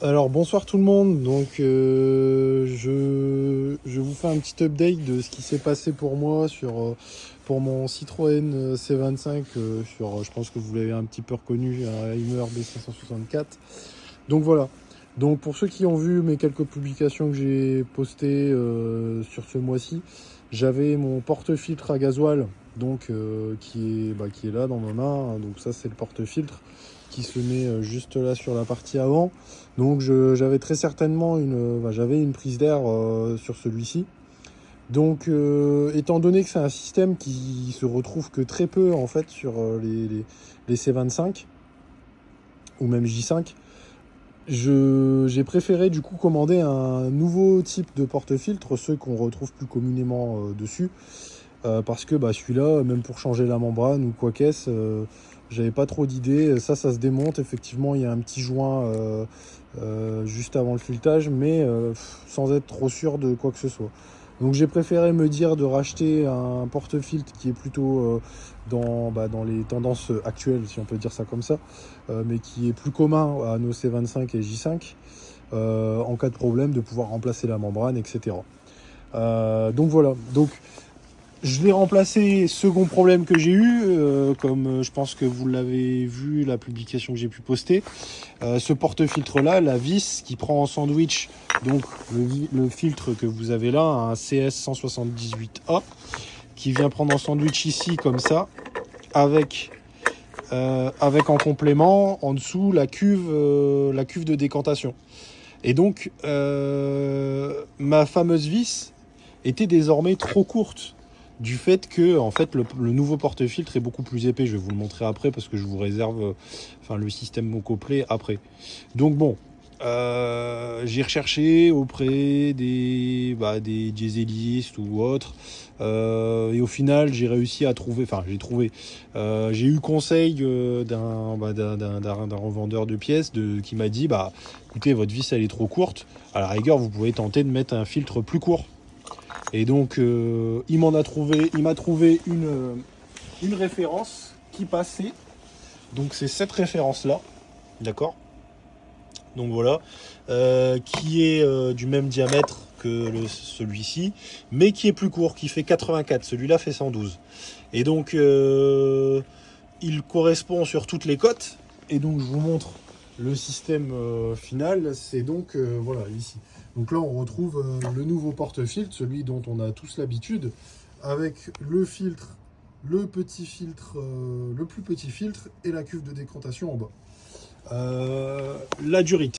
Alors bonsoir tout le monde, donc je vous fais un petit update de ce qui s'est passé pour moi pour mon Citroën C25 je pense que vous l'avez un petit peu reconnu, un Heimer B564. Donc voilà, donc pour ceux qui ont vu mes quelques publications que j'ai postées sur ce mois-ci, j'avais mon porte-filtre à gasoil donc qui est là dans ma main, donc ça c'est le porte-filtre qui se met juste là sur la partie avant. Donc j'avais très certainement j'avais une prise d'air sur celui-ci. Donc étant donné que c'est un système qui se retrouve que très peu en fait sur les C25 ou même J5, j'ai préféré du coup commander un nouveau type de porte-filtre, ceux qu'on retrouve plus communément dessus. Parce que celui-là, même pour changer la membrane ou quoi qu'est-ce, j'avais pas trop d'idées. Ça se démonte. Effectivement, il y a un petit joint juste avant le filetage, mais sans être trop sûr de quoi que ce soit. Donc j'ai préféré me dire de racheter un porte-filtre qui est plutôt dans les tendances actuelles, si on peut dire ça comme ça, mais qui est plus commun à nos C25 et J5, en cas de problème, de pouvoir remplacer la membrane, etc. Donc voilà. Donc je l'ai remplacé, second problème que j'ai eu, comme je pense que vous l'avez vu, la publication que j'ai pu poster. Ce porte-filtre-là, la vis qui prend en sandwich, donc le filtre que vous avez là, un CS178A, qui vient prendre en sandwich ici, comme ça, avec en complément, en dessous, la cuve de décantation. Et donc, ma fameuse vis était désormais trop courte du fait que en fait le nouveau porte-filtre est beaucoup plus épais. Je vais vous le montrer après parce que je vous réserve le système Mocoplay après. Donc bon, j'ai recherché auprès des dieselistes ou autres, et au final j'ai réussi à trouver, j'ai eu conseil d'un revendeur de pièces qui m'a dit écoutez, votre vis elle est trop courte, à la rigueur vous pouvez tenter de mettre un filtre plus court. Et donc, il m'a trouvé une référence qui passait. Donc, c'est cette référence-là, d'accord? Donc voilà, qui est du même diamètre que celui-ci, mais qui est plus court, qui fait 84. Celui-là fait 112. Et donc, il correspond sur toutes les cotes. Et donc, je vous montre le système final. C'est donc, voilà, ici. Donc là, on retrouve le nouveau porte-filtre, celui dont on a tous l'habitude, avec le filtre, le petit filtre, le plus petit filtre et la cuve de décantation en bas. La durite.